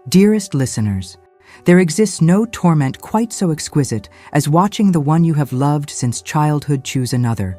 Dearest listeners, there exists no torment quite so exquisite as watching the one you have loved since childhood choose another,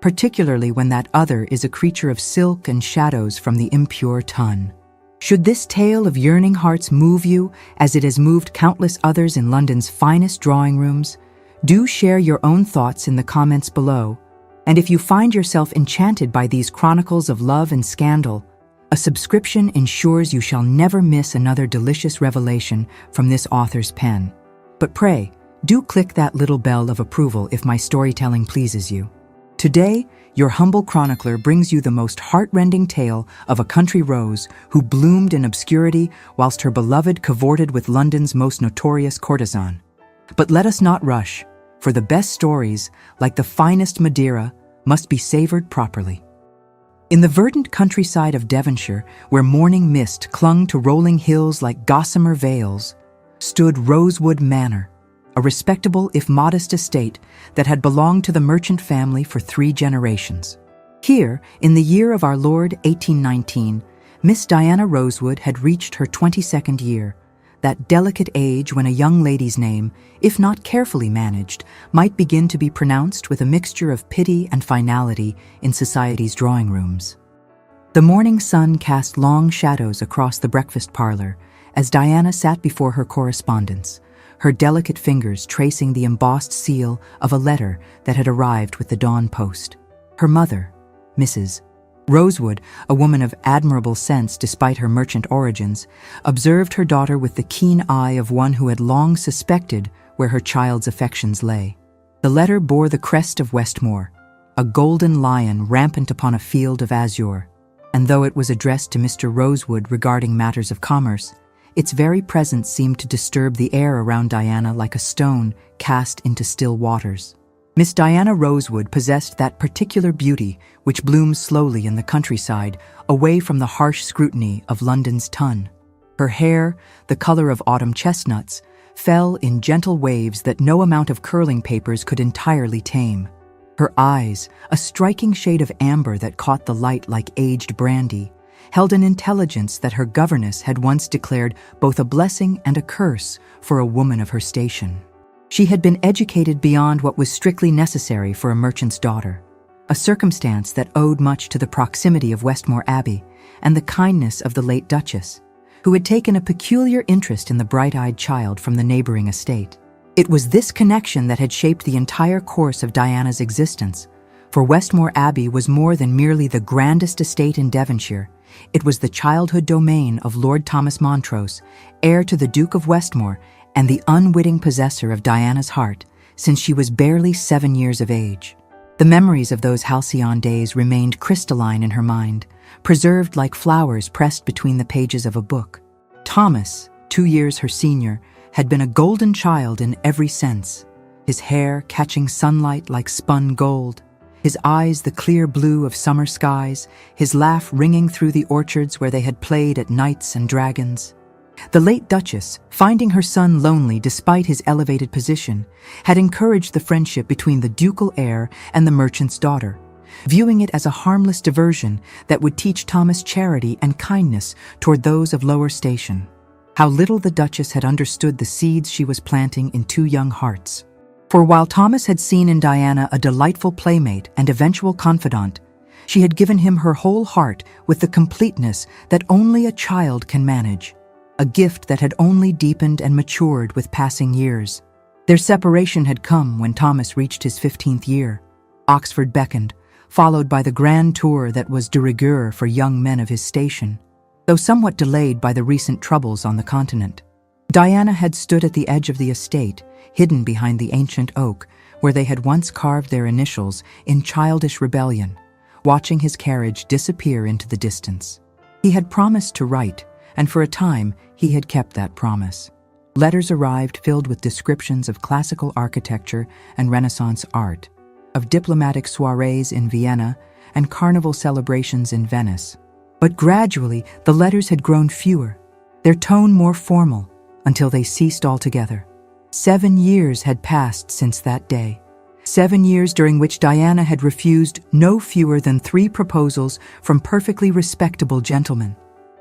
particularly when that other is a creature of silk and shadows from the impure ton. Should this tale of yearning hearts move you as it has moved countless others in London's finest drawing rooms, do share your own thoughts in the comments below. And if you find yourself enchanted by these chronicles of love and scandal, a subscription ensures you shall never miss another delicious revelation from this author's pen. But pray, do click that little bell of approval if my storytelling pleases you. Today, your humble chronicler brings you the most heart-rending tale of a country rose who bloomed in obscurity whilst her beloved cavorted with London's most notorious courtesan. But let us not rush, for the best stories, like the finest Madeira, must be savored properly. In the verdant countryside of Devonshire, where morning mist clung to rolling hills like gossamer veils, stood Rosewood Manor, a respectable if modest estate that had belonged to the merchant family for 3 generations. Here, in the year of our Lord 1819, Miss Diana Rosewood had reached her 22nd year, that delicate age when a young lady's name, if not carefully managed, might begin to be pronounced with a mixture of pity and finality in society's drawing rooms. The morning sun cast long shadows across the breakfast parlor as Diana sat before her correspondence, her delicate fingers tracing the embossed seal of a letter that had arrived with the dawn post. Her mother, Mrs. Rosewood, a woman of admirable sense despite her merchant origins, observed her daughter with the keen eye of one who had long suspected where her child's affections lay. The letter bore the crest of Westmore, a golden lion rampant upon a field of azure, and though it was addressed to Mr. Rosewood regarding matters of commerce, its very presence seemed to disturb the air around Diana like a stone cast into still waters. Miss Diana Rosewood possessed that particular beauty which blooms slowly in the countryside, away from the harsh scrutiny of London's ton. Her hair, the color of autumn chestnuts, fell in gentle waves that no amount of curling papers could entirely tame. Her eyes, a striking shade of amber that caught the light like aged brandy, held an intelligence that her governess had once declared both a blessing and a curse for a woman of her station. She had been educated beyond what was strictly necessary for a merchant's daughter, a circumstance that owed much to the proximity of Westmore Abbey and the kindness of the late Duchess, who had taken a peculiar interest in the bright-eyed child from the neighboring estate. It was this connection that had shaped the entire course of Diana's existence, for Westmore Abbey was more than merely the grandest estate in Devonshire. It was the childhood domain of Lord Thomas Montrose, heir to the Duke of Westmore and the unwitting possessor of Diana's heart since she was barely 7 years of age. The memories of those halcyon days remained crystalline in her mind, preserved like flowers pressed between the pages of a book. Thomas, 2 years her senior, had been a golden child in every sense, his hair catching sunlight like spun gold, his eyes the clear blue of summer skies, his laugh ringing through the orchards where they had played at knights and dragons. The late Duchess, finding her son lonely despite his elevated position, had encouraged the friendship between the ducal heir and the merchant's daughter, viewing it as a harmless diversion that would teach Thomas charity and kindness toward those of lower station. How little the Duchess had understood the seeds she was planting in 2 young hearts. For while Thomas had seen in Diana a delightful playmate and eventual confidant, she had given him her whole heart with the completeness that only a child can manage, a gift that had only deepened and matured with passing years. Their separation had come when Thomas reached his 15th year. Oxford beckoned, followed by the grand tour that was de rigueur for young men of his station, though somewhat delayed by the recent troubles on the continent. Diana had stood at the edge of the estate, hidden behind the ancient oak, where they had once carved their initials in childish rebellion, watching his carriage disappear into the distance. He had promised to write, and for a time he had kept that promise. Letters arrived filled with descriptions of classical architecture and Renaissance art, of diplomatic soirees in Vienna and carnival celebrations in Venice. But gradually the letters had grown fewer, their tone more formal, until they ceased altogether. 7 years had passed since that day. 7 years during which Diana had refused no fewer than 3 proposals from perfectly respectable gentlemen.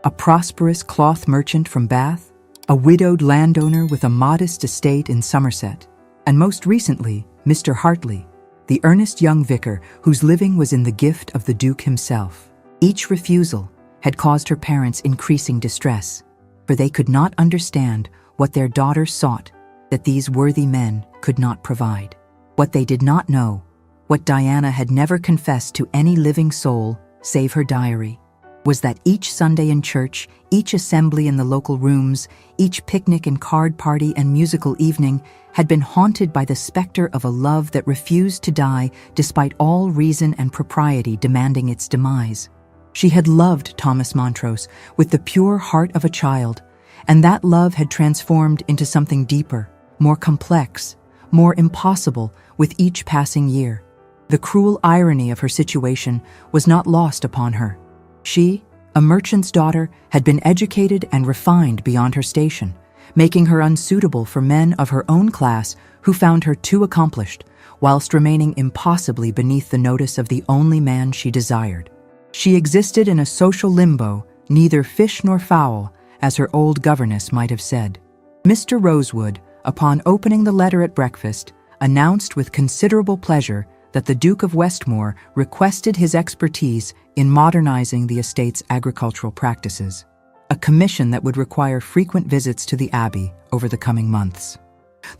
a prosperous cloth merchant from Bath, a widowed landowner with a modest estate in Somerset, and most recently, Mr. Hartley, the earnest young vicar whose living was in the gift of the Duke himself. Each refusal had caused her parents increasing distress, for they could not understand what their daughter sought that these worthy men could not provide. What they did not know, what Diana had never confessed to any living soul save her diary, was that each Sunday in church, each assembly in the local rooms, each picnic and card party and musical evening had been haunted by the specter of a love that refused to die despite all reason and propriety demanding its demise. She had loved Thomas Montrose with the pure heart of a child, and that love had transformed into something deeper, more complex, more impossible with each passing year. The cruel irony of her situation was not lost upon her. She, a merchant's daughter, had been educated and refined beyond her station, making her unsuitable for men of her own class who found her too accomplished, whilst remaining impossibly beneath the notice of the only man she desired. She existed in a social limbo, neither fish nor fowl, as her old governess might have said. Mr. Rosewood, upon opening the letter at breakfast, announced with considerable pleasure that the Duke of Westmore requested his expertise in modernizing the estate's agricultural practices, a commission that would require frequent visits to the Abbey over the coming months.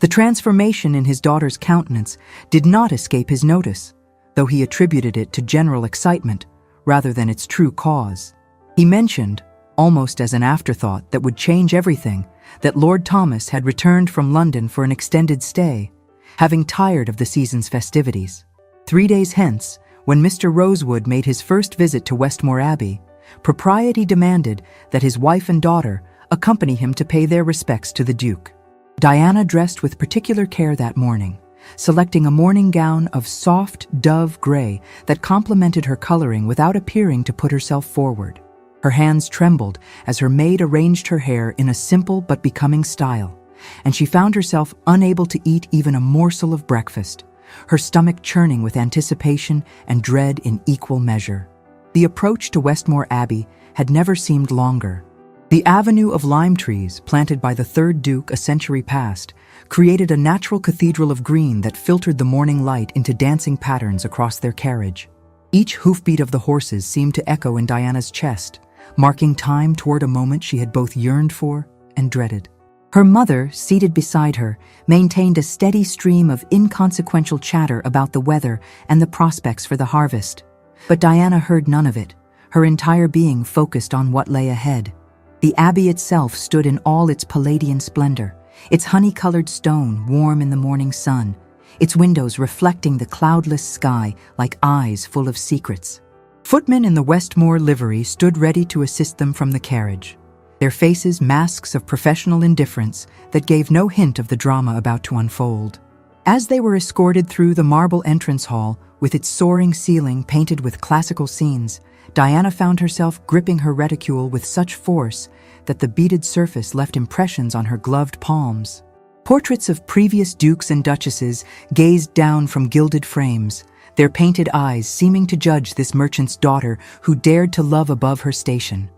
The transformation in his daughter's countenance did not escape his notice, though he attributed it to general excitement rather than its true cause. He mentioned, almost as an afterthought that would change everything, that Lord Thomas had returned from London for an extended stay, having tired of the season's festivities. 3 days hence, when Mr. Rosewood made his first visit to Westmore Abbey, propriety demanded that his wife and daughter accompany him to pay their respects to the Duke. Diana dressed with particular care that morning, selecting a morning gown of soft dove gray that complemented her coloring without appearing to put herself forward. Her hands trembled as her maid arranged her hair in a simple but becoming style, and she found herself unable to eat even a morsel of breakfast, her stomach churning with anticipation and dread in equal measure. The approach to Westmore Abbey had never seemed longer. The avenue of lime trees, planted by the third Duke a century past, created a natural cathedral of green that filtered the morning light into dancing patterns across their carriage. Each hoofbeat of the horses seemed to echo in Diana's chest, marking time toward a moment she had both yearned for and dreaded. Her mother, seated beside her, maintained a steady stream of inconsequential chatter about the weather and the prospects for the harvest. But Diana heard none of it, her entire being focused on what lay ahead. The Abbey itself stood in all its Palladian splendor, its honey-colored stone warm in the morning sun, its windows reflecting the cloudless sky like eyes full of secrets. Footmen in the Westmore livery stood ready to assist them from the carriage, their faces masks of professional indifference that gave no hint of the drama about to unfold. As they were escorted through the marble entrance hall, with its soaring ceiling painted with classical scenes, Diana found herself gripping her reticule with such force that the beaded surface left impressions on her gloved palms. Portraits of previous dukes and duchesses gazed down from gilded frames, their painted eyes seeming to judge this merchant's daughter who dared to love above her station.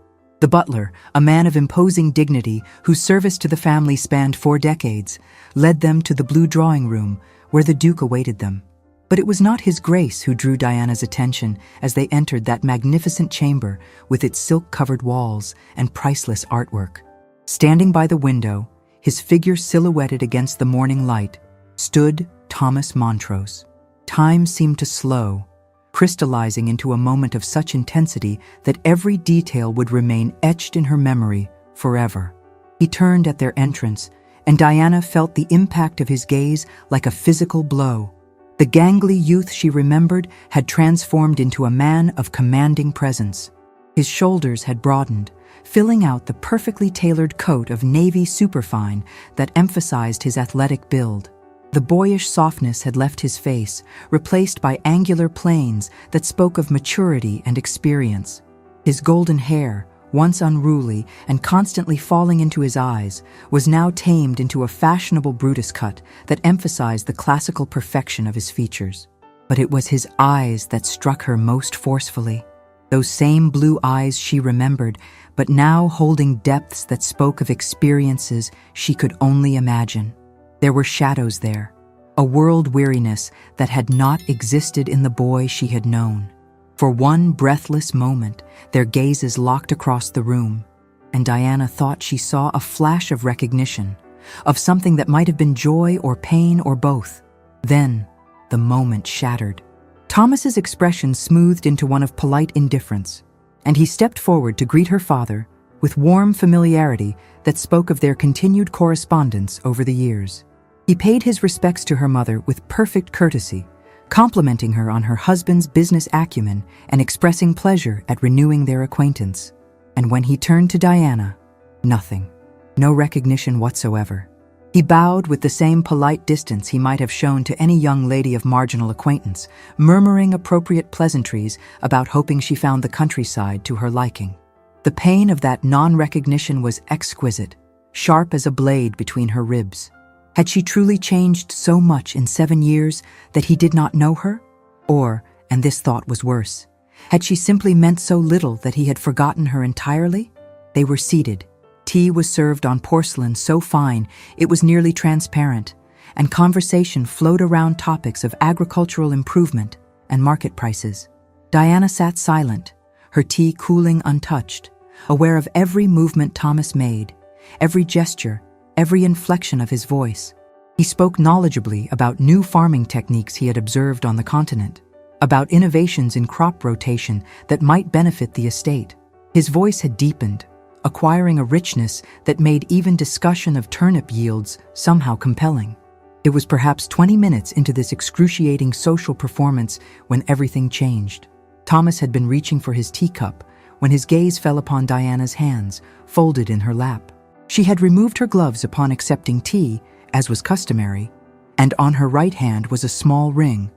The butler, a man of imposing dignity whose service to the family spanned 4 decades, led them to the blue drawing room where the Duke awaited them. But it was not his grace who drew Diana's attention as they entered that magnificent chamber with its silk-covered walls and priceless artwork. Standing by the window, his figure silhouetted against the morning light, stood Thomas Montrose. Time seemed to slow, crystallizing into a moment of such intensity that every detail would remain etched in her memory forever. He turned at their entrance, and Diana felt the impact of his gaze like a physical blow. The gangly youth she remembered had transformed into a man of commanding presence. His shoulders had broadened, filling out the perfectly tailored coat of navy superfine that emphasized his athletic build. The boyish softness had left his face, replaced by angular planes that spoke of maturity and experience. His golden hair, once unruly and constantly falling into his eyes, was now tamed into a fashionable Brutus cut that emphasized the classical perfection of his features. But it was his eyes that struck her most forcefully. Those same blue eyes she remembered, but now holding depths that spoke of experiences she could only imagine. There were shadows there, a world weariness that had not existed in the boy she had known. For one breathless moment, their gazes locked across the room, and Diana thought she saw a flash of recognition, of something that might have been joy or pain or both. Then, the moment shattered. Thomas's expression smoothed into one of polite indifference, and he stepped forward to greet her father with warm familiarity that spoke of their continued correspondence over the years. He paid his respects to her mother with perfect courtesy, complimenting her on her husband's business acumen and expressing pleasure at renewing their acquaintance. And when he turned to Diana, nothing. No recognition whatsoever. He bowed with the same polite distance he might have shown to any young lady of marginal acquaintance, murmuring appropriate pleasantries about hoping she found the countryside to her liking. The pain of that non-recognition was exquisite, sharp as a blade between her ribs. Had she truly changed so much in 7 years that he did not know her? Or, and this thought was worse, had she simply meant so little that he had forgotten her entirely? They were seated. Tea was served on porcelain so fine it was nearly transparent, and conversation flowed around topics of agricultural improvement and market prices. Diana sat silent, her tea cooling untouched, aware of every movement Thomas made, every gesture, every inflection of his voice. He spoke knowledgeably about new farming techniques he had observed on the continent, about innovations in crop rotation that might benefit the estate. His voice had deepened, acquiring a richness that made even discussion of turnip yields somehow compelling. It was perhaps 20 minutes into this excruciating social performance when everything changed. Thomas had been reaching for his teacup when his gaze fell upon Diana's hands, folded in her lap. She had removed her gloves upon accepting tea, as was customary, and on her right hand was a small ring,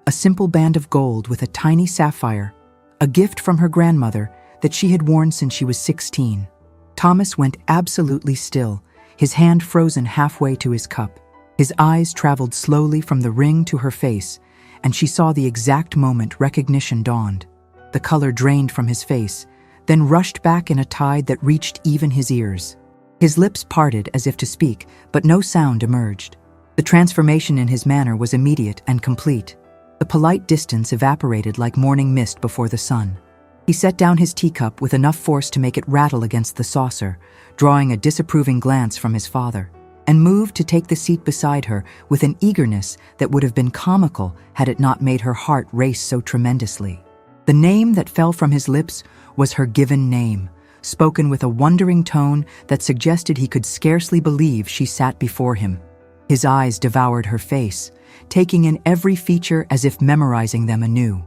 a simple band of gold with a tiny sapphire, a gift from her grandmother that she had worn since she was 16. Thomas went absolutely still, his hand frozen halfway to his cup. His eyes traveled slowly from the ring to her face, and she saw the exact moment recognition dawned. The color drained from his face, then rushed back in a tide that reached even his ears. His lips parted as if to speak, but no sound emerged. The transformation in his manner was immediate and complete. The polite distance evaporated like morning mist before the sun. He set down his teacup with enough force to make it rattle against the saucer, drawing a disapproving glance from his father, and moved to take the seat beside her with an eagerness that would have been comical had it not made her heart race so tremendously. The name that fell from his lips was her given name, spoken with a wondering tone that suggested he could scarcely believe she sat before him. His eyes devoured her face, taking in every feature as if memorizing them anew.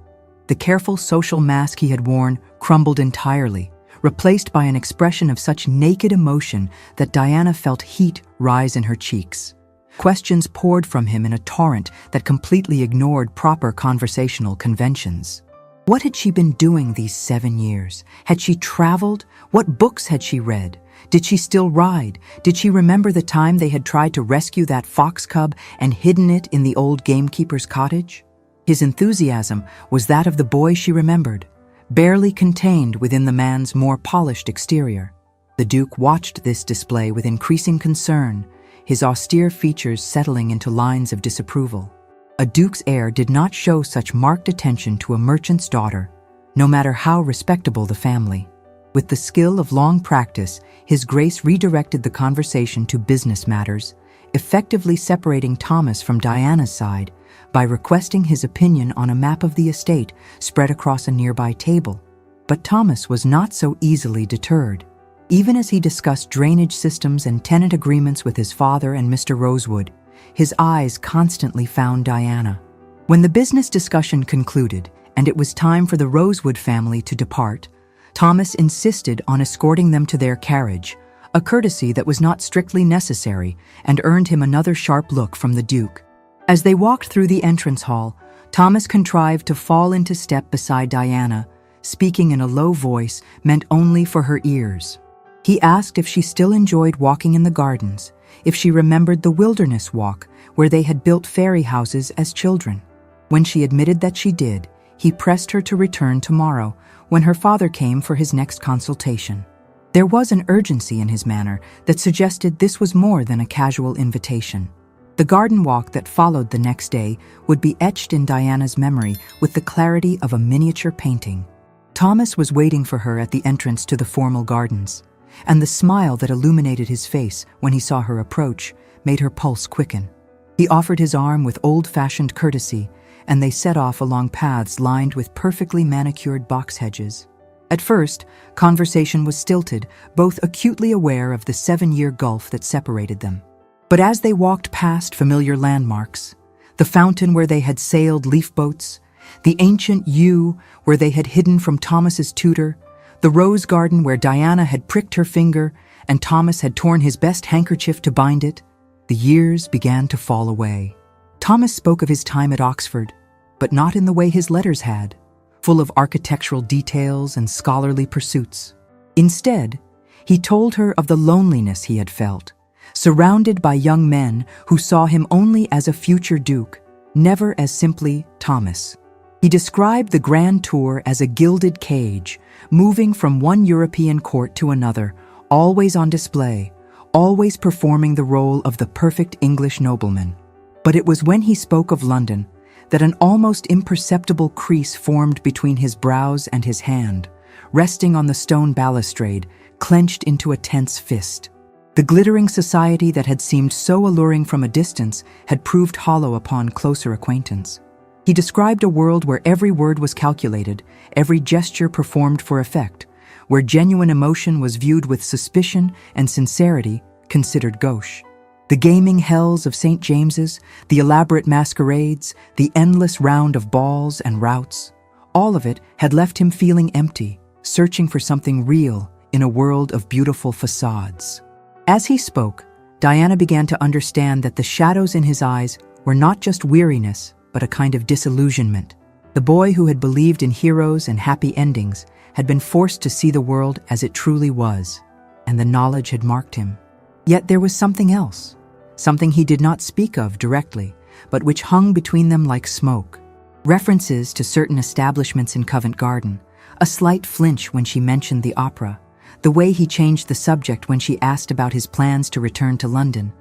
The careful social mask he had worn crumbled entirely, replaced by an expression of such naked emotion that Diana felt heat rise in her cheeks. Questions poured from him in a torrent that completely ignored proper conversational conventions. What had she been doing these 7 years? Had she traveled? What books had she read? Did she still ride? Did she remember the time they had tried to rescue that fox cub and hidden it in the old gamekeeper's cottage? His enthusiasm was that of the boy she remembered, barely contained within the man's more polished exterior. The Duke watched this display with increasing concern, his austere features settling into lines of disapproval. A duke's heir did not show such marked attention to a merchant's daughter, no matter how respectable the family. With the skill of long practice, His Grace redirected the conversation to business matters, effectively separating Thomas from Diana's side by requesting his opinion on a map of the estate spread across a nearby table. But Thomas was not so easily deterred. Even as he discussed drainage systems and tenant agreements with his father and Mr. Rosewood, his eyes constantly found Diana. When the business discussion concluded and it was time for the Rosewood family to depart, Thomas insisted on escorting them to their carriage, a courtesy that was not strictly necessary and earned him another sharp look from the Duke. As they walked through the entrance hall, Thomas contrived to fall into step beside Diana, speaking in a low voice meant only for her ears. He asked if she still enjoyed walking in the gardens, if she remembered the wilderness walk where they had built fairy houses as children. When she admitted that she did, He pressed her to return tomorrow, when her father came for his next consultation. There was an urgency in his manner that suggested this was more than a casual invitation. The garden walk that followed the next day would be etched in Diana's memory with the clarity of a miniature painting. Thomas was waiting for her at the entrance to the formal gardens, and the smile that illuminated his face when he saw her approach made her pulse quicken. He offered his arm with old-fashioned courtesy, and they set off along paths lined with perfectly manicured box hedges. At first, conversation was stilted, both acutely aware of the 7-year gulf that separated them. But as they walked past familiar landmarks, the fountain where they had sailed leaf boats, the ancient yew where they had hidden from Thomas's tutor, the rose garden where Diana had pricked her finger and Thomas had torn his best handkerchief to bind it, the years began to fall away. Thomas spoke of his time at Oxford, but not in the way his letters had, full of architectural details and scholarly pursuits. Instead, he told her of the loneliness he had felt, surrounded by young men who saw him only as a future duke, never as simply Thomas. He described the grand tour as a gilded cage, moving from one European court to another, always on display, always performing the role of the perfect English nobleman. But it was when he spoke of London that an almost imperceptible crease formed between his brows and his hand, resting on the stone balustrade, clenched into a tense fist. The glittering society that had seemed so alluring from a distance had proved hollow upon closer acquaintance. He described a world where every word was calculated, every gesture performed for effect, where genuine emotion was viewed with suspicion and sincerity considered gauche. The gaming hells of St. James's, the elaborate masquerades, the endless round of balls and routs, all of it had left him feeling empty, searching for something real in a world of beautiful facades. As he spoke, Diana began to understand that the shadows in his eyes were not just weariness, but a kind of disillusionment. The boy who had believed in heroes and happy endings had been forced to see the world as it truly was, and the knowledge had marked him. Yet there was something else. Something he did not speak of directly, but which hung between them like smoke. References to certain establishments in Covent Garden, a slight flinch when she mentioned the opera, the way he changed the subject when she asked about his plans to return to London,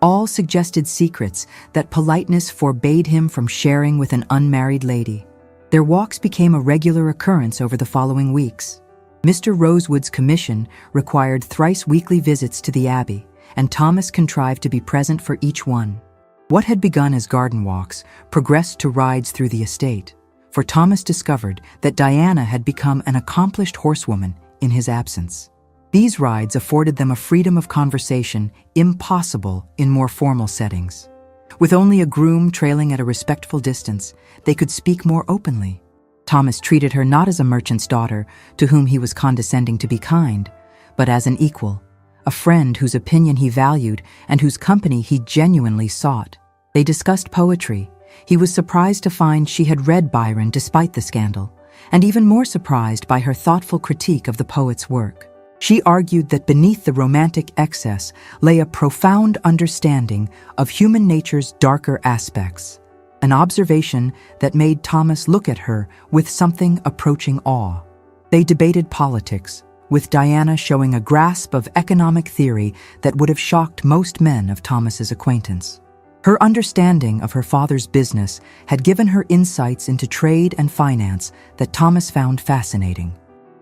all suggested secrets that politeness forbade him from sharing with an unmarried lady. Their walks became a regular occurrence over the following weeks. Mr. Rosewood's commission required thrice weekly visits to the Abbey, and Thomas contrived to be present for each one. What had begun as garden walks progressed to rides through the estate, for Thomas discovered that Diana had become an accomplished horsewoman in his absence. These rides afforded them a freedom of conversation impossible in more formal settings. With only a groom trailing at a respectful distance, they could speak more openly. Thomas treated her not as a merchant's daughter to whom he was condescending to be kind, but as an equal, a friend whose opinion he valued and whose company he genuinely sought. They discussed poetry. He was surprised to find she had read Byron despite the scandal, and even more surprised by her thoughtful critique of the poet's work. She argued that beneath the romantic excess lay a profound understanding of human nature's darker aspects, an observation that made Thomas look at her with something approaching awe. They debated politics, with Diana showing a grasp of economic theory that would have shocked most men of Thomas's acquaintance. Her understanding of her father's business had given her insights into trade and finance that Thomas found fascinating.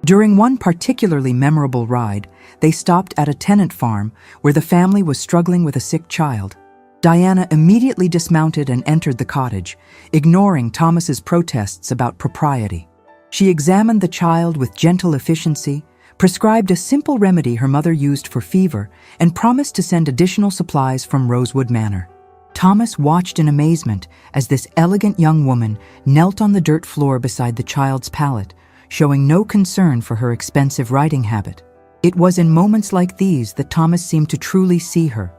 During one particularly memorable ride, they stopped at a tenant farm where the family was struggling with a sick child. Diana immediately dismounted and entered the cottage, ignoring Thomas's protests about propriety. She examined the child with gentle efficiency, prescribed a simple remedy her mother used for fever, and promised to send additional supplies from Rosewood Manor. Thomas watched in amazement as this elegant young woman knelt on the dirt floor beside the child's pallet, showing no concern for her expensive riding habit. It was in moments like these that Thomas seemed to truly see her,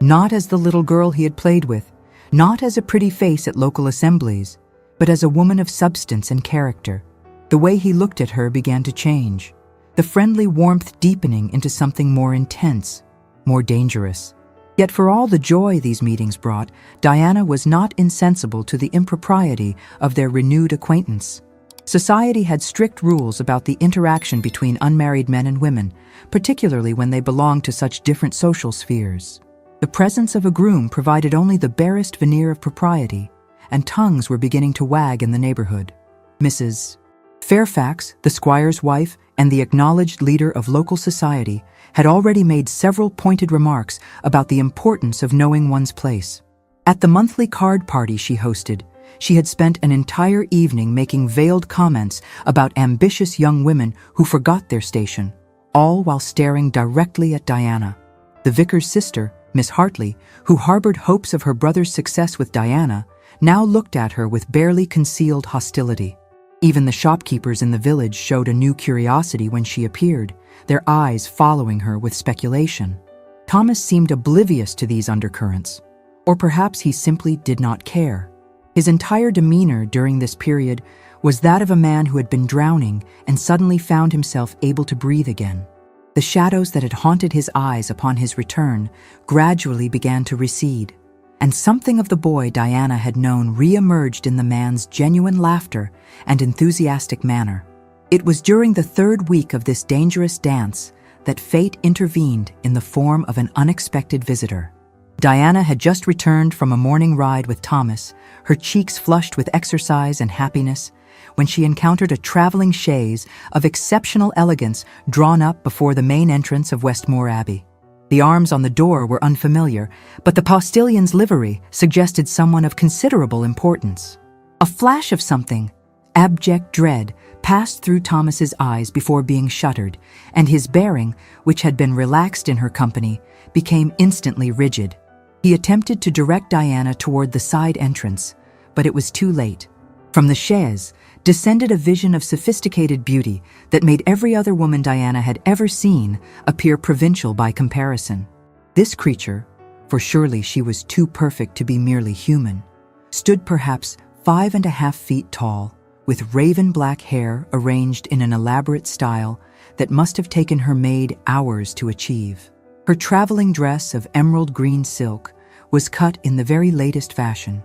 not as the little girl he had played with, not as a pretty face at local assemblies, but as a woman of substance and character. The way he looked at her began to change, the friendly warmth deepening into something more intense, more dangerous. Yet for all the joy these meetings brought, Diana was not insensible to the impropriety of their renewed acquaintance. Society had strict rules about the interaction between unmarried men and women, particularly when they belonged to such different social spheres. The presence of a groom provided only the barest veneer of propriety, and tongues were beginning to wag in the neighborhood. Mrs. Fairfax, the squire's wife and the acknowledged leader of local society, had already made several pointed remarks about the importance of knowing one's place. At the monthly card party she hosted, she had spent an entire evening making veiled comments about ambitious young women who forgot their station, all while staring directly at Diana. The vicar's sister, Miss Hartley, who harbored hopes of her brother's success with Diana, now looked at her with barely concealed hostility. Even the shopkeepers in the village showed a new curiosity when she appeared, their eyes following her with speculation. Thomas seemed oblivious to these undercurrents, or perhaps he simply did not care. His entire demeanor during this period was that of a man who had been drowning and suddenly found himself able to breathe again. The shadows that had haunted his eyes upon his return gradually began to recede, and something of the boy Diana had known re-emerged in the man's genuine laughter and enthusiastic manner. It was during the third week of this dangerous dance that fate intervened in the form of an unexpected visitor. Diana had just returned from a morning ride with Thomas, her cheeks flushed with exercise and happiness, when she encountered a traveling chaise of exceptional elegance drawn up before the main entrance of Westmore Abbey. The arms on the door were unfamiliar, but the postillion's livery suggested someone of considerable importance. A flash of something, abject dread, passed through Thomas's eyes before being shuttered, and his bearing, which had been relaxed in her company, became instantly rigid. He attempted to direct Diana toward the side entrance, but it was too late. From the chaise descended a vision of sophisticated beauty that made every other woman Diana had ever seen appear provincial by comparison. This creature, for surely she was too perfect to be merely human, stood perhaps 5.5 feet tall, with raven black hair arranged in an elaborate style that must have taken her maid hours to achieve. Her traveling dress of emerald green silk was cut in the very latest fashion,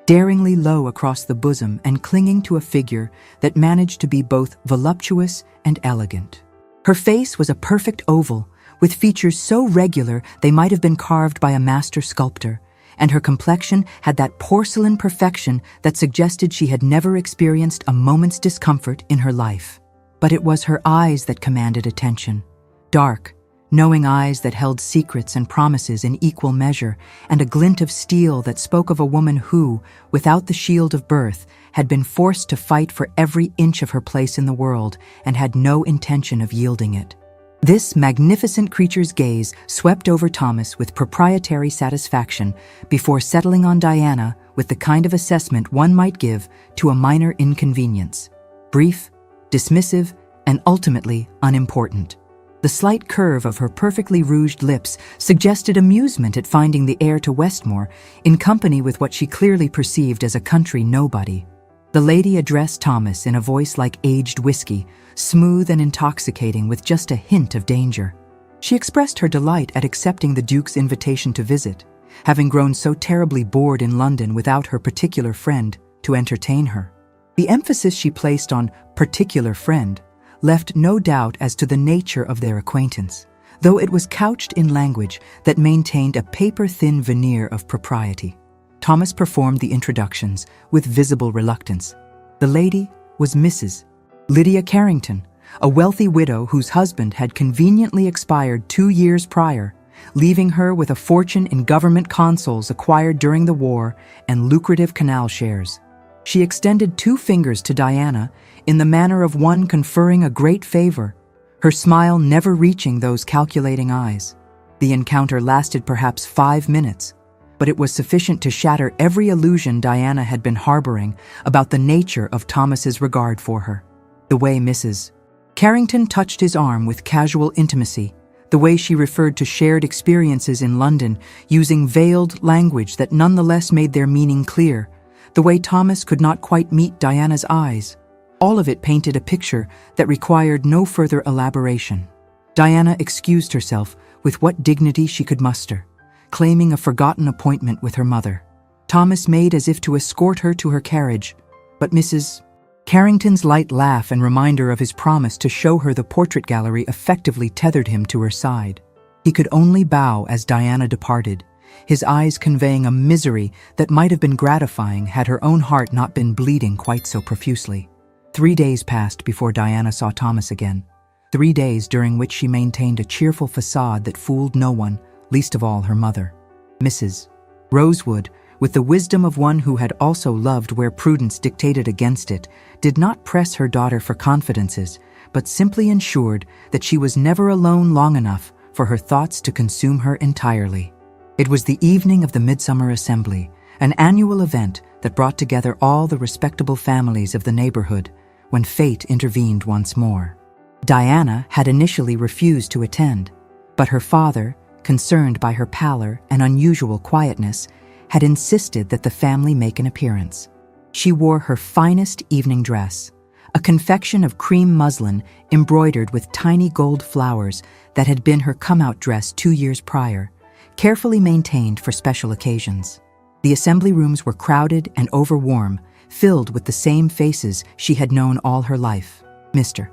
daringly low across the bosom and clinging to a figure that managed to be both voluptuous and elegant. Her face was a perfect oval, with features so regular they might have been carved by a master sculptor, and her complexion had that porcelain perfection that suggested she had never experienced a moment's discomfort in her life. But it was her eyes that commanded attention, dark, knowing eyes that held secrets and promises in equal measure, and a glint of steel that spoke of a woman who, without the shield of birth, had been forced to fight for every inch of her place in the world and had no intention of yielding it. This magnificent creature's gaze swept over Thomas with proprietary satisfaction before settling on Diana with the kind of assessment one might give to a minor inconvenience: brief, dismissive, and ultimately unimportant. The slight curve of her perfectly rouged lips suggested amusement at finding the heir to Westmore in company with what she clearly perceived as a country nobody. The lady addressed Thomas in a voice like aged whiskey, smooth and intoxicating with just a hint of danger. She expressed her delight at accepting the Duke's invitation to visit, having grown so terribly bored in London without her particular friend to entertain her. The emphasis she placed on particular friend left no doubt as to the nature of their acquaintance, though it was couched in language that maintained a paper-thin veneer of propriety. Thomas performed the introductions with visible reluctance. The lady was Mrs. Lydia Carrington, a wealthy widow whose husband had conveniently expired 2 years prior, leaving her with a fortune in government consols acquired during the war and lucrative canal shares. She extended 2 fingers to Diana in the manner of one conferring a great favor, her smile never reaching those calculating eyes. The encounter lasted perhaps 5 minutes, but it was sufficient to shatter every illusion Diana had been harboring about the nature of Thomas's regard for her. The way Mrs. Carrington touched his arm with casual intimacy, the way she referred to shared experiences in London using veiled language that nonetheless made their meaning clear, the way Thomas could not quite meet Diana's eyes, all of it painted a picture that required no further elaboration. Diana excused herself with what dignity she could muster, claiming a forgotten appointment with her mother. Thomas made as if to escort her to her carriage, but Mrs. Carrington's light laugh and reminder of his promise to show her the portrait gallery effectively tethered him to her side. He could only bow as Diana departed, his eyes conveying a misery that might have been gratifying had her own heart not been bleeding quite so profusely. 3 days passed before Diana saw Thomas again. 3 days during which she maintained a cheerful facade that fooled no one, least of all her mother. Mrs. Rosewood, with the wisdom of one who had also loved where prudence dictated against it, did not press her daughter for confidences, but simply ensured that she was never alone long enough for her thoughts to consume her entirely. It was the evening of the Midsummer Assembly, an annual event that brought together all the respectable families of the neighborhood, when fate intervened once more. Diana had initially refused to attend, but her father, concerned by her pallor and unusual quietness, had insisted that the family make an appearance. She wore her finest evening dress, a confection of cream muslin embroidered with tiny gold flowers that had been her come-out dress 2 years prior, carefully maintained for special occasions. The assembly rooms were crowded and overwarm, filled with the same faces she had known all her life. Mr.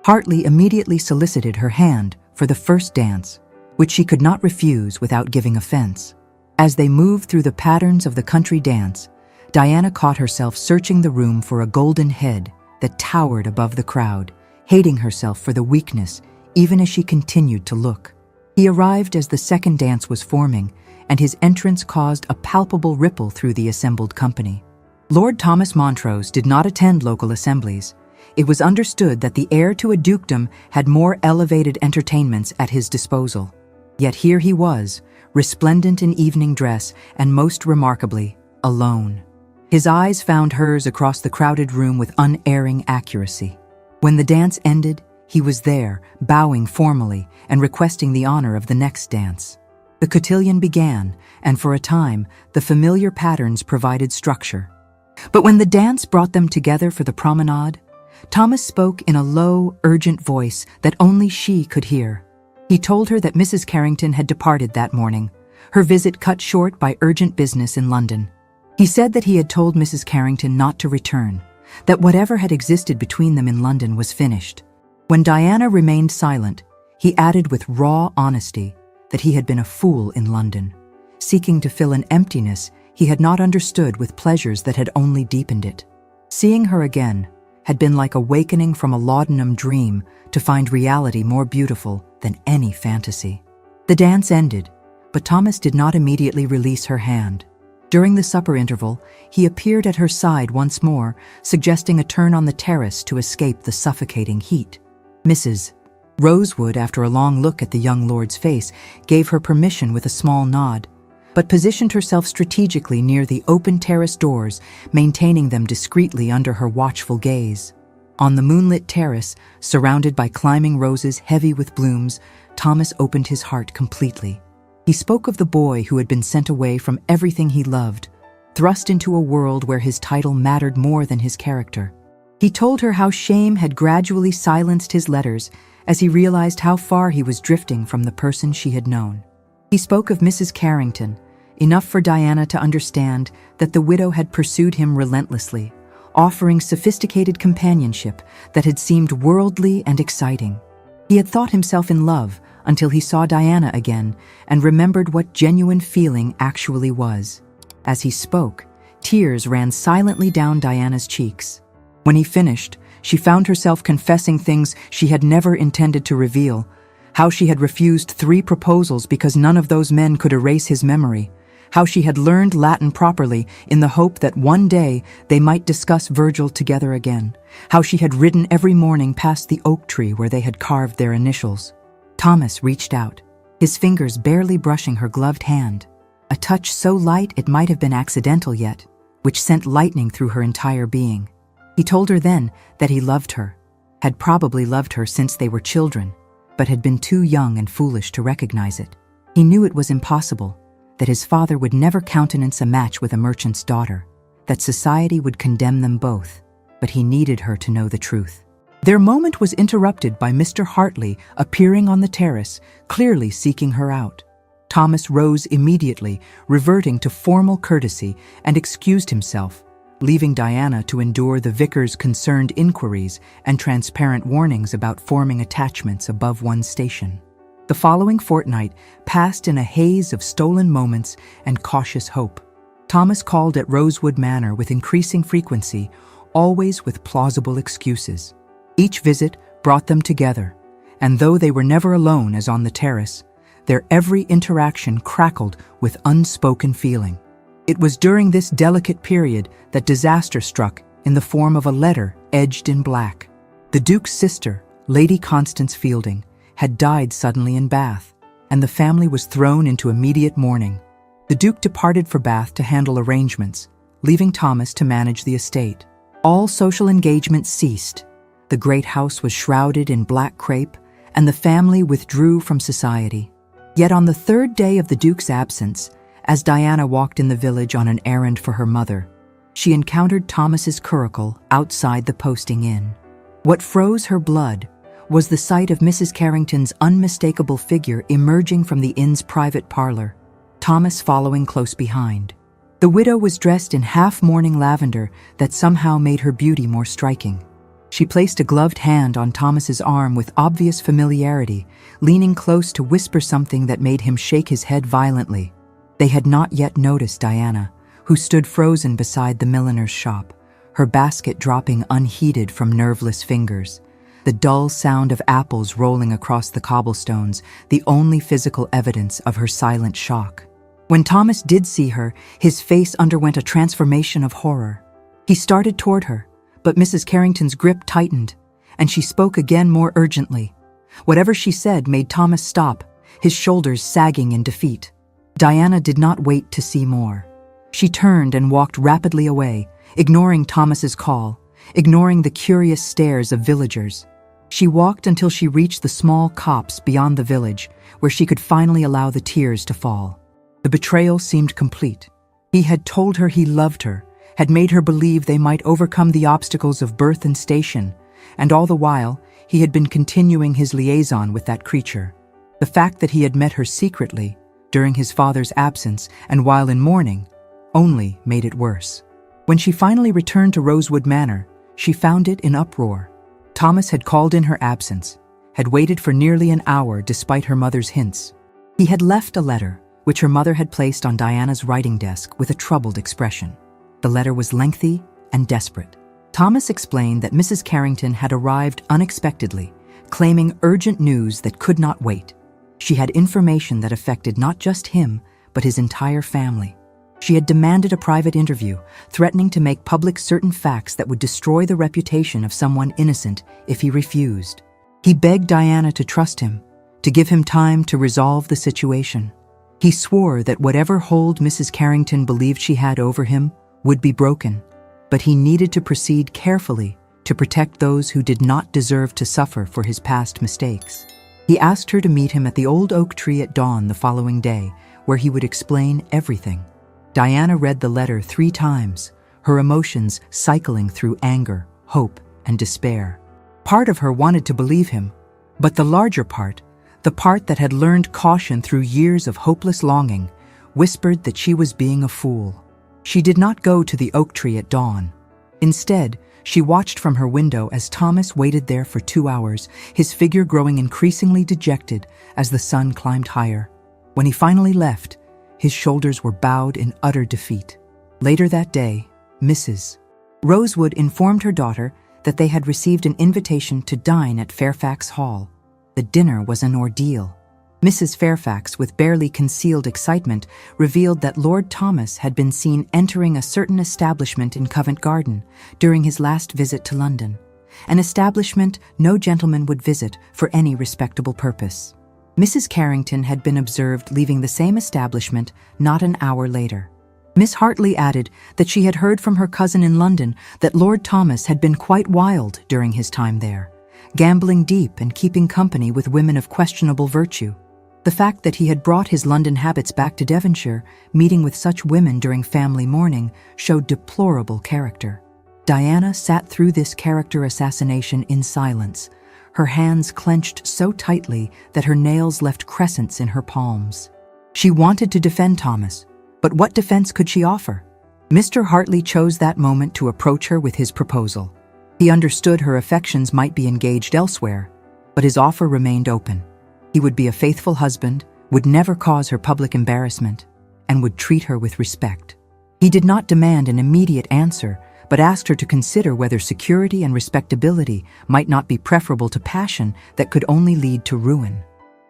Hartley immediately solicited her hand for the first dance, which she could not refuse without giving offense. As they moved through the patterns of the country dance, Diana caught herself searching the room for a golden head that towered above the crowd, hating herself for the weakness even as she continued to look. He arrived as the second dance was forming, and his entrance caused a palpable ripple through the assembled company. Lord Thomas Montrose did not attend local assemblies. It was understood that the heir to a dukedom had more elevated entertainments at his disposal. Yet here he was, resplendent in evening dress, and most remarkably, alone. His eyes found hers across the crowded room with unerring accuracy. When the dance ended, he was there, bowing formally and requesting the honor of the next dance. The cotillion began, and for a time, the familiar patterns provided structure. But when the dance brought them together for the promenade, Thomas spoke in a low, urgent voice that only she could hear. He told her that Mrs. Carrington had departed that morning, her visit cut short by urgent business in London. He said that he had told Mrs. Carrington not to return, that whatever had existed between them in London was finished. When Diana remained silent, he added with raw honesty that he had been a fool in London, seeking to fill an emptiness he had not understood with pleasures that had only deepened it. Seeing her again had been like awakening from a laudanum dream to find reality more beautiful than any fantasy. The dance ended, but Thomas did not immediately release her hand. During the supper interval, he appeared at her side once more, suggesting a turn on the terrace to escape the suffocating heat. Mrs. Rosewood, after a long look at the young lord's face, gave her permission with a small nod, but positioned herself strategically near the open terrace doors, maintaining them discreetly under her watchful gaze. On the moonlit terrace, surrounded by climbing roses heavy with blooms, Thomas opened his heart completely. He spoke of the boy who had been sent away from everything he loved, thrust into a world where his title mattered more than his character. He told her how shame had gradually silenced his letters as he realized how far he was drifting from the person she had known. He spoke of Mrs. Carrington, enough for Diana to understand that the widow had pursued him relentlessly, offering sophisticated companionship that had seemed worldly and exciting. He had thought himself in love until he saw Diana again and remembered what genuine feeling actually was. As he spoke, tears ran silently down Diana's cheeks. When he finished, she found herself confessing things she had never intended to reveal, how she had refused 3 proposals because none of those men could erase his memory, how she had learned Latin properly in the hope that one day they might discuss Virgil together again, how she had ridden every morning past the oak tree where they had carved their initials. Thomas reached out, his fingers barely brushing her gloved hand, a touch so light it might have been accidental yet, which sent lightning through her entire being. He told her then that he loved her, had probably loved her since they were children, but had been too young and foolish to recognize it. He knew it was impossible, that his father would never countenance a match with a merchant's daughter, that society would condemn them both, but he needed her to know the truth. Their moment was interrupted by Mr. Hartley appearing on the terrace, clearly seeking her out. Thomas rose immediately, reverting to formal courtesy, and excused himself, leaving Diana to endure the vicar's concerned inquiries and transparent warnings about forming attachments above one's station. The following fortnight passed in a haze of stolen moments and cautious hope. Thomas called at Rosewood Manor with increasing frequency, always with plausible excuses. Each visit brought them together, and though they were never alone as on the terrace, their every interaction crackled with unspoken feeling. It was during this delicate period that disaster struck in the form of a letter edged in black. The Duke's sister, Lady Constance Fielding, had died suddenly in Bath, and the family was thrown into immediate mourning. The Duke departed for Bath to handle arrangements, leaving Thomas to manage the estate. All social engagement ceased. The great house was shrouded in black crape, and the family withdrew from society. Yet on the third day of the Duke's absence, as Diana walked in the village on an errand for her mother, she encountered Thomas's curricle outside the posting inn. What froze her blood was the sight of Mrs. Carrington's unmistakable figure emerging from the inn's private parlor, Thomas following close behind. The widow was dressed in half-mourning lavender that somehow made her beauty more striking. She placed a gloved hand on Thomas's arm with obvious familiarity, leaning close to whisper something that made him shake his head violently. They had not yet noticed Diana, who stood frozen beside the milliner's shop, her basket dropping unheeded from nerveless fingers. The dull sound of apples rolling across the cobblestones, the only physical evidence of her silent shock. When Thomas did see her, his face underwent a transformation of horror. He started toward her, but Mrs. Carrington's grip tightened, and she spoke again more urgently. Whatever she said made Thomas stop, his shoulders sagging in defeat. Diana did not wait to see more. She turned and walked rapidly away, ignoring Thomas's call, ignoring the curious stares of villagers. She walked until she reached the small copse beyond the village, where she could finally allow the tears to fall. The betrayal seemed complete. He had told her he loved her, had made her believe they might overcome the obstacles of birth and station, and all the while, he had been continuing his liaison with that creature. The fact that he had met her secretly, during his father's absence and while in mourning, only made it worse. When she finally returned to Rosewood Manor, she found it in uproar. Thomas had called in her absence, had waited for nearly an hour despite her mother's hints. He had left a letter, which her mother had placed on Diana's writing desk with a troubled expression. The letter was lengthy and desperate. Thomas explained that Mrs. Carrington had arrived unexpectedly, claiming urgent news that could not wait. She had information that affected not just him, but his entire family. She had demanded a private interview, threatening to make public certain facts that would destroy the reputation of someone innocent if he refused. He begged Diana to trust him, to give him time to resolve the situation. He swore that whatever hold Mrs. Carrington believed she had over him would be broken, but he needed to proceed carefully to protect those who did not deserve to suffer for his past mistakes. He asked her to meet him at the old oak tree at dawn the following day, where he would explain everything. Diana read the letter 3 times, her emotions cycling through anger, hope, and despair. Part of her wanted to believe him, but the larger part, the part that had learned caution through years of hopeless longing, whispered that she was being a fool. She did not go to the oak tree at dawn. Instead, she watched from her window as Thomas waited there for 2 hours, his figure growing increasingly dejected as the sun climbed higher. When he finally left, his shoulders were bowed in utter defeat. Later that day, Mrs. Rosewood informed her daughter that they had received an invitation to dine at Fairfax Hall. The dinner was an ordeal. Mrs. Fairfax, with barely concealed excitement, revealed that Lord Thomas had been seen entering a certain establishment in Covent Garden during his last visit to London, an establishment no gentleman would visit for any respectable purpose. Mrs. Carrington had been observed leaving the same establishment not an hour later. Miss Hartley added that she had heard from her cousin in London that Lord Thomas had been quite wild during his time there, gambling deep and keeping company with women of questionable virtue. The fact that he had brought his London habits back to Devonshire, meeting with such women during family mourning, showed deplorable character. Diana sat through this character assassination in silence, her hands clenched so tightly that her nails left crescents in her palms. She wanted to defend Thomas, but what defense could she offer? Mr. Hartley chose that moment to approach her with his proposal. He understood her affections might be engaged elsewhere, but his offer remained open. He would be a faithful husband, would never cause her public embarrassment, and would treat her with respect. He did not demand an immediate answer, but asked her to consider whether security and respectability might not be preferable to passion that could only lead to ruin.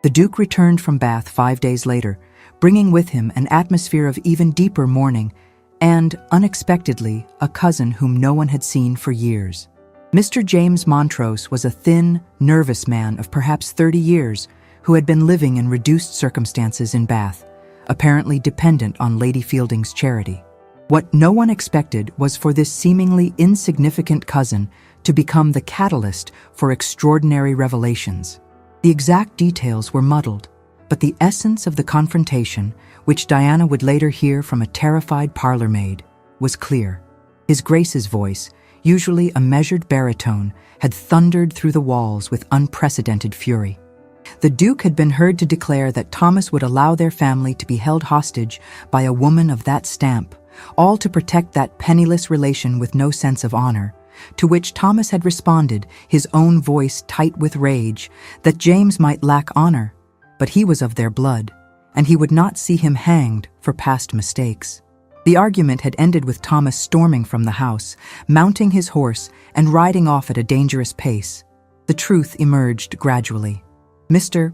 The Duke returned from Bath 5 days later, bringing with him an atmosphere of even deeper mourning and, unexpectedly, a cousin whom no one had seen for years. Mr. James Montrose was a thin, nervous man of perhaps 30 years who had been living in reduced circumstances in Bath, apparently dependent on Lady Fielding's charity. What no one expected was for this seemingly insignificant cousin to become the catalyst for extraordinary revelations. The exact details were muddled, but the essence of the confrontation, which Diana would later hear from a terrified parlour-maid, was clear. His Grace's voice, usually a measured baritone, had thundered through the walls with unprecedented fury. The Duke had been heard to declare that Thomas would allow their family to be held hostage by a woman of that stamp, all to protect that penniless relation with no sense of honor, to which Thomas had responded, his own voice tight with rage, that James might lack honor, but he was of their blood, and he would not see him hanged for past mistakes. The argument had ended with Thomas storming from the house, mounting his horse, and riding off at a dangerous pace. The truth emerged gradually. Mr.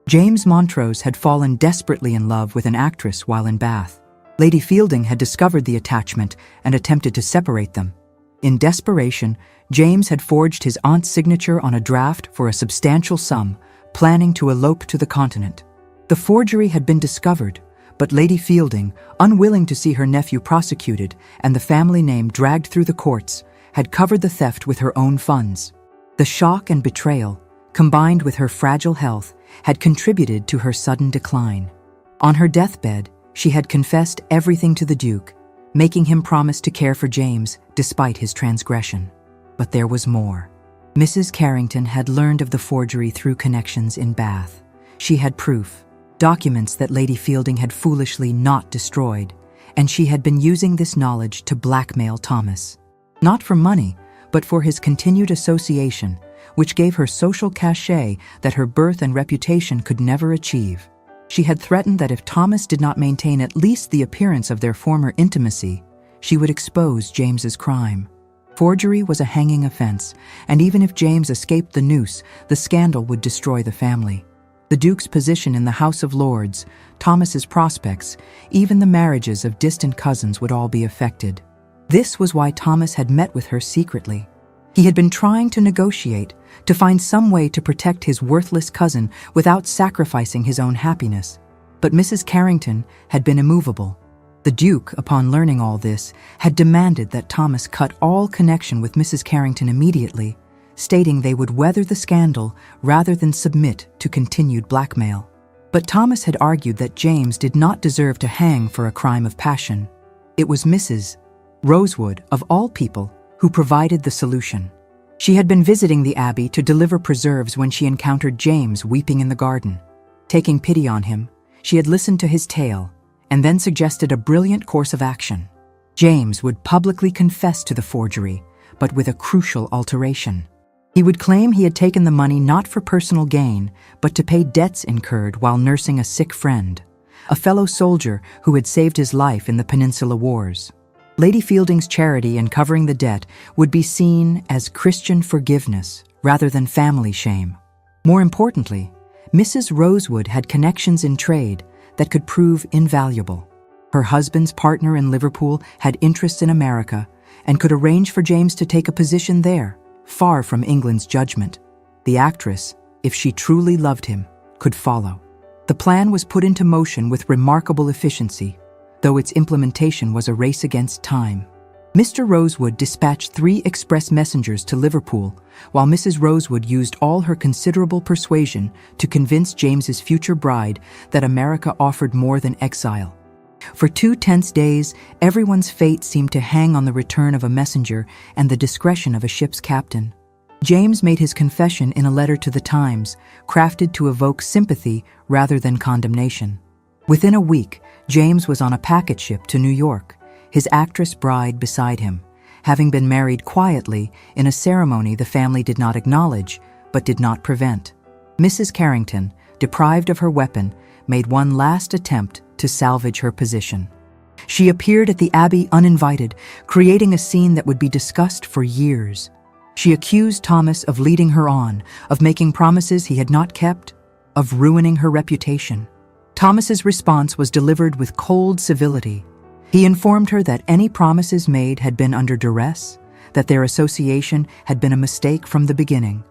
James Montrose had fallen desperately in love with an actress while in Bath. Lady Fielding had discovered the attachment and attempted to separate them. In desperation, James had forged his aunt's signature on a draft for a substantial sum, planning to elope to the continent. The forgery had been discovered, but Lady Fielding, unwilling to see her nephew prosecuted and the family name dragged through the courts, had covered the theft with her own funds. The shock and betrayal, combined with her fragile health, had contributed to her sudden decline. On her deathbed, she had confessed everything to the Duke, making him promise to care for James despite his transgression. But there was more. Mrs. Carrington had learned of the forgery through connections in Bath. She had proof, documents that Lady Fielding had foolishly not destroyed, and she had been using this knowledge to blackmail Thomas. Not for money, but for his continued association, which gave her social cachet that her birth and reputation could never achieve. She had threatened that if Thomas did not maintain at least the appearance of their former intimacy, she would expose James's crime. Forgery was a hanging offense, and even if James escaped the noose, the scandal would destroy the family. The Duke's position in the House of Lords, Thomas's prospects, even the marriages of distant cousins would all be affected. This was why Thomas had met with her secretly. He had been trying to negotiate, to find some way to protect his worthless cousin without sacrificing his own happiness. But Mrs. Carrington had been immovable. The Duke, upon learning all this, had demanded that Thomas cut all connection with Mrs. Carrington immediately, stating they would weather the scandal rather than submit to continued blackmail. But Thomas had argued that James did not deserve to hang for a crime of passion. It was Mrs. Rosewood, of all people, who provided the solution. She had been visiting the Abbey to deliver preserves when she encountered James weeping in the garden. Taking pity on him, she had listened to his tale and then suggested a brilliant course of action. James would publicly confess to the forgery, but with a crucial alteration. He would claim he had taken the money not for personal gain, but to pay debts incurred while nursing a sick friend, a fellow soldier who had saved his life in the Peninsula Wars. Lady Fielding's charity in covering the debt would be seen as Christian forgiveness rather than family shame. More importantly, Mrs. Rosewood had connections in trade that could prove invaluable. Her husband's partner in Liverpool had interests in America and could arrange for James to take a position there, far from England's judgment. The actress, if she truly loved him, could follow. The plan was put into motion with remarkable efficiency, though its implementation was a race against time. Mr. Rosewood dispatched 3 express messengers to Liverpool, while Mrs. Rosewood used all her considerable persuasion to convince James's future bride that America offered more than exile. For 2 tense days, everyone's fate seemed to hang on the return of a messenger and the discretion of a ship's captain. James made his confession in a letter to the Times, crafted to evoke sympathy rather than condemnation. Within a week, James was on a packet ship to New York, his actress bride beside him, having been married quietly in a ceremony the family did not acknowledge but did not prevent. Mrs. Carrington, deprived of her weapon, made one last attempt to salvage her position. She appeared at the Abbey uninvited, creating a scene that would be discussed for years. She accused Thomas of leading her on, of making promises he had not kept, of ruining her reputation. Thomas's response was delivered with cold civility. He informed her that any promises made had been under duress, that their association had been a mistake from the beginning,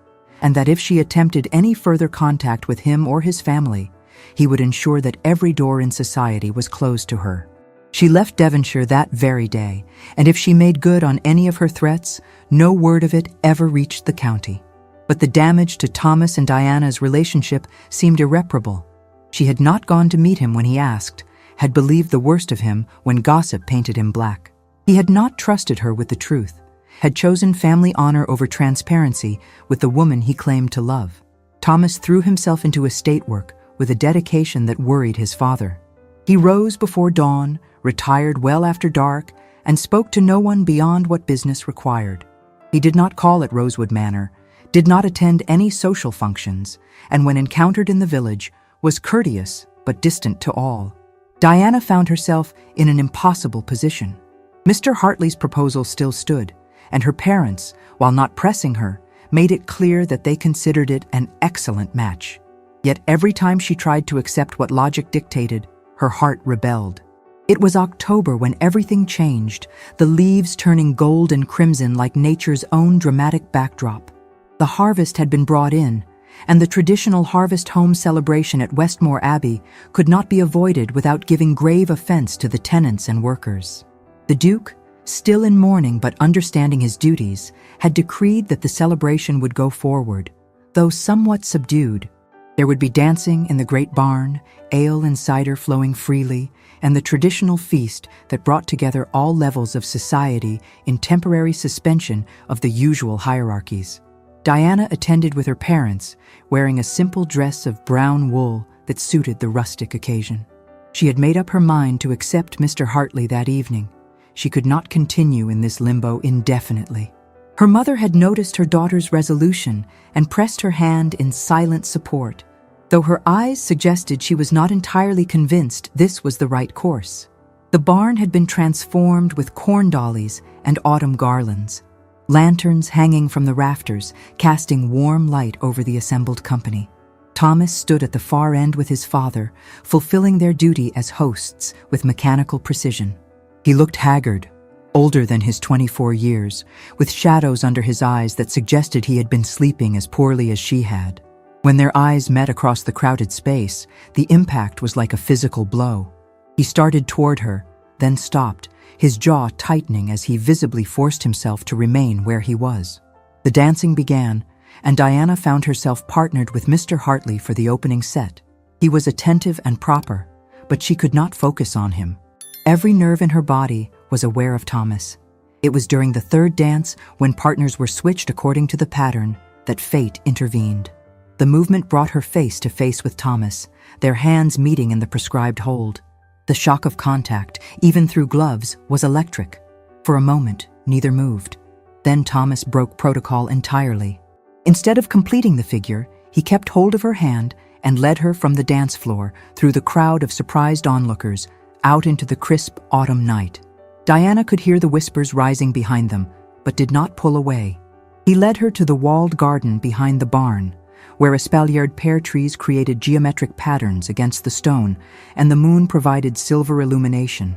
and that if she attempted any further contact with him or his family, he would ensure that every door in society was closed to her. She left Devonshire that very day, and if she made good on any of her threats, no word of it ever reached the county. But the damage to Thomas and Diana's relationship seemed irreparable. She had not gone to meet him when he asked, had believed the worst of him when gossip painted him black. He had not trusted her with the truth, had chosen family honor over transparency with the woman he claimed to love. Thomas threw himself into estate work with a dedication that worried his father. He rose before dawn, retired well after dark, and spoke to no one beyond what business required. He did not call at Rosewood Manor, did not attend any social functions, and when encountered in the village, was courteous but distant to all. Diana found herself in an impossible position. Mr. Hartley's proposal still stood, and her parents, while not pressing her, made it clear that they considered it an excellent match. Yet every time she tried to accept what logic dictated, her heart rebelled. It was October when everything changed, the leaves turning gold and crimson like nature's own dramatic backdrop. The harvest had been brought in, and the traditional harvest home celebration at Westmore Abbey could not be avoided without giving grave offense to the tenants and workers. The Duke, still in mourning but understanding his duties, had decreed that the celebration would go forward, though somewhat subdued. There would be dancing in the great barn, ale and cider flowing freely, and the traditional feast that brought together all levels of society in temporary suspension of the usual hierarchies. Diana attended with her parents, wearing a simple dress of brown wool that suited the rustic occasion. She had made up her mind to accept Mr. Hartley that evening. She could not continue in this limbo indefinitely. Her mother had noticed her daughter's resolution and pressed her hand in silent support, though her eyes suggested she was not entirely convinced this was the right course. The barn had been transformed with corn dollies and autumn garlands, lanterns hanging from the rafters, casting warm light over the assembled company. Thomas stood at the far end with his father, fulfilling their duty as hosts with mechanical precision. He looked haggard, older than his 24 years, with shadows under his eyes that suggested he had been sleeping as poorly as she had. When their eyes met across the crowded space, the impact was like a physical blow. He started toward her, then stopped, his jaw tightening as he visibly forced himself to remain where he was. The dancing began, and Diana found herself partnered with Mr. Hartley for the opening set. He was attentive and proper, but she could not focus on him. Every nerve in her body was aware of Thomas. It was during the third dance, when partners were switched according to the pattern, that fate intervened. The movement brought her face to face with Thomas, their hands meeting in the prescribed hold. The shock of contact, even through gloves, was electric. For a moment, neither moved. Then Thomas broke protocol entirely. Instead of completing the figure, he kept hold of her hand and led her from the dance floor, through the crowd of surprised onlookers, out into the crisp autumn night. Diana could hear the whispers rising behind them, but did not pull away. He led her to the walled garden behind the barn, where espaliered pear trees created geometric patterns against the stone, and the moon provided silver illumination.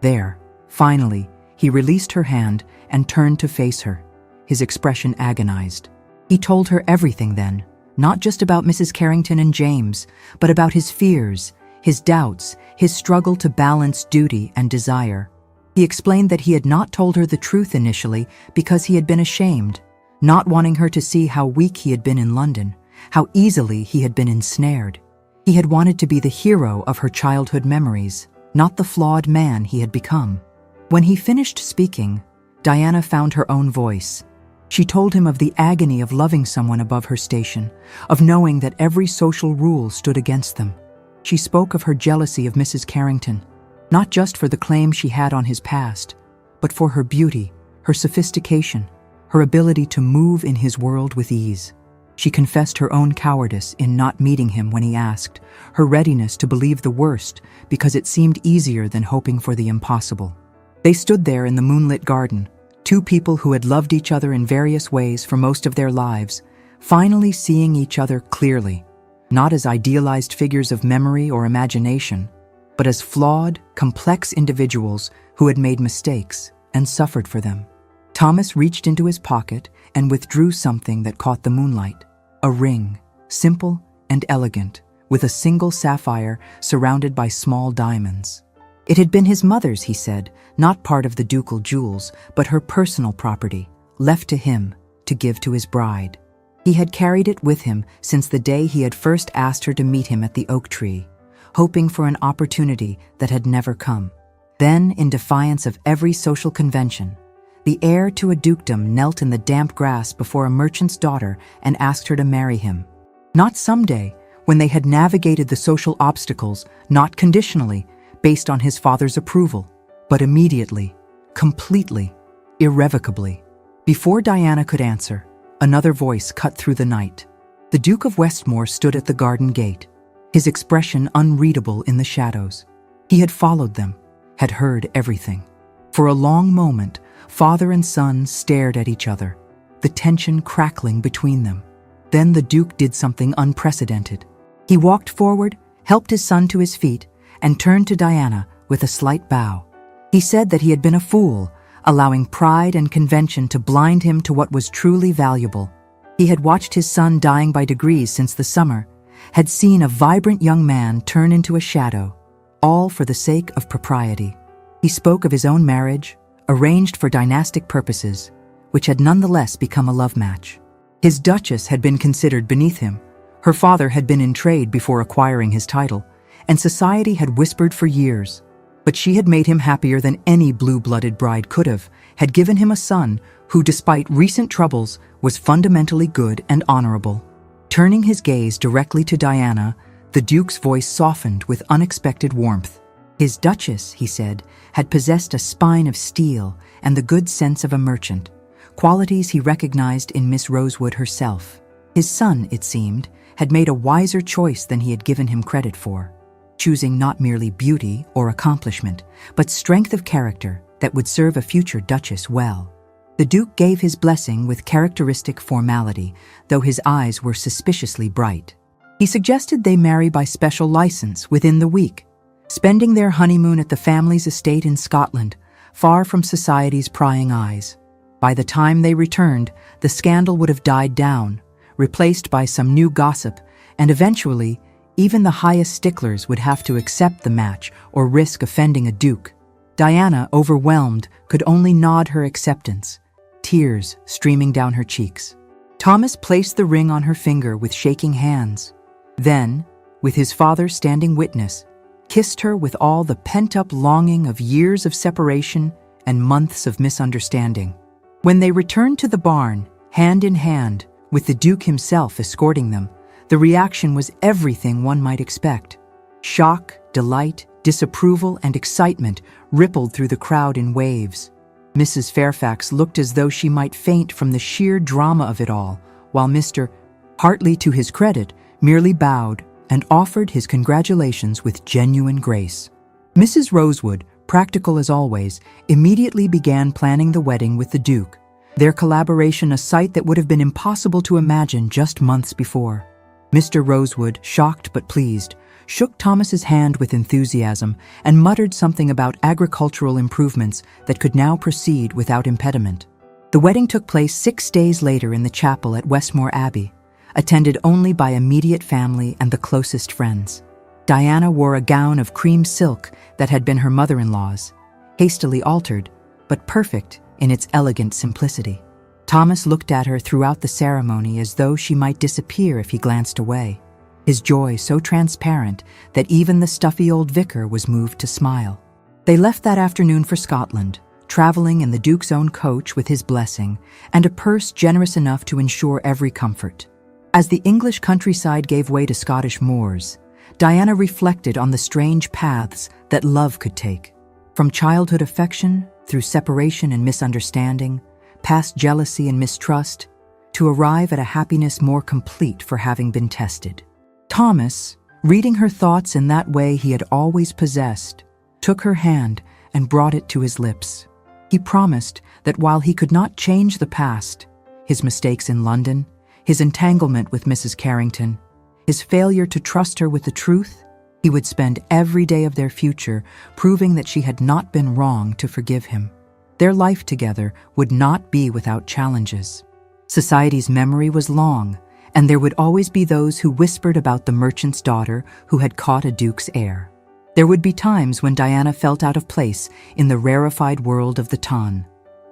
There, finally, he released her hand and turned to face her, his expression agonized. He told her everything then, not just about Mrs. Carrington and James, but about his fears, his doubts, his struggle to balance duty and desire. He explained that he had not told her the truth initially because he had been ashamed, not wanting her to see how weak he had been in London, how easily he had been ensnared. He had wanted to be the hero of her childhood memories, not the flawed man he had become. When he finished speaking, Diana found her own voice. She told him of the agony of loving someone above her station, of knowing that every social rule stood against them. She spoke of her jealousy of Mrs. Carrington, not just for the claim she had on his past, but for her beauty, her sophistication, her ability to move in his world with ease. She confessed her own cowardice in not meeting him when he asked, her readiness to believe the worst because it seemed easier than hoping for the impossible. They stood there in the moonlit garden, two people who had loved each other in various ways for most of their lives, finally seeing each other clearly, not as idealized figures of memory or imagination, but as flawed, complex individuals who had made mistakes and suffered for them. Thomas reached into his pocket and withdrew something that caught the moonlight, a ring, simple and elegant, with a single sapphire surrounded by small diamonds. It had been his mother's, he said, not part of the ducal jewels, but her personal property, left to him to give to his bride. He had carried it with him since the day he had first asked her to meet him at the oak tree, hoping for an opportunity that had never come. Then, in defiance of every social convention, the heir to a dukedom knelt in the damp grass before a merchant's daughter and asked her to marry him. Not someday, when they had navigated the social obstacles, not conditionally, based on his father's approval, but immediately, completely, irrevocably. Before Diana could answer, another voice cut through the night. The Duke of Westmore stood at the garden gate, his expression unreadable in the shadows. He had followed them, had heard everything. For a long moment, father and son stared at each other, the tension crackling between them. Then the Duke did something unprecedented. He walked forward, helped his son to his feet, and turned to Diana with a slight bow. He said that he had been a fool, allowing pride and convention to blind him to what was truly valuable. He had watched his son dying by degrees since the summer, had seen a vibrant young man turn into a shadow, all for the sake of propriety. He spoke of his own marriage, arranged for dynastic purposes, which had nonetheless become a love match. His duchess had been considered beneath him. Her father had been in trade before acquiring his title, and society had whispered for years. But she had made him happier than any blue-blooded bride could have, had given him a son who, despite recent troubles, was fundamentally good and honorable. Turning his gaze directly to Diana, the Duke's voice softened with unexpected warmth. His duchess, he said, had possessed a spine of steel and the good sense of a merchant, qualities he recognized in Miss Rosewood herself. His son, it seemed, had made a wiser choice than he had given him credit for, choosing not merely beauty or accomplishment, but strength of character that would serve a future duchess well. The Duke gave his blessing with characteristic formality, though his eyes were suspiciously bright. He suggested they marry by special license within the week, spending their honeymoon at the family's estate in Scotland, far from society's prying eyes. By the time they returned, the scandal would have died down, replaced by some new gossip, and eventually, even the highest sticklers would have to accept the match or risk offending a duke. Diana, overwhelmed, could only nod her acceptance, tears streaming down her cheeks. Thomas placed the ring on her finger with shaking hands. Then, with his father standing witness, kissed her with all the pent-up longing of years of separation and months of misunderstanding. When they returned to the barn, hand in hand, with the Duke himself escorting them, the reaction was everything one might expect. Shock, delight, disapproval, and excitement rippled through the crowd in waves. Mrs. Fairfax looked as though she might faint from the sheer drama of it all, while Mr. Hartley, to his credit, merely bowed and offered his congratulations with genuine grace. Mrs. Rosewood, practical as always, immediately began planning the wedding with the Duke, their collaboration a sight that would have been impossible to imagine just months before. Mr. Rosewood, shocked but pleased, shook Thomas's hand with enthusiasm and muttered something about agricultural improvements that could now proceed without impediment. The wedding took place 6 days later in the chapel at Westmore Abbey, attended only by immediate family and the closest friends. Diana wore a gown of cream silk that had been her mother-in-law's, hastily altered, but perfect in its elegant simplicity. Thomas looked at her throughout the ceremony as though she might disappear if he glanced away, his joy so transparent that even the stuffy old vicar was moved to smile. They left that afternoon for Scotland, traveling in the Duke's own coach with his blessing and a purse generous enough to ensure every comfort. As the English countryside gave way to Scottish moors, Diana reflected on the strange paths that love could take. From childhood affection, through separation and misunderstanding, past jealousy and mistrust, to arrive at a happiness more complete for having been tested. Thomas, reading her thoughts in that way he had always possessed, took her hand and brought it to his lips. He promised that while he could not change the past, his mistakes in London, his entanglement with Mrs. Carrington, his failure to trust her with the truth, he would spend every day of their future proving that she had not been wrong to forgive him. Their life together would not be without challenges. Society's memory was long, and there would always be those who whispered about the merchant's daughter who had caught a duke's heir. There would be times when Diana felt out of place in the rarefied world of the ton,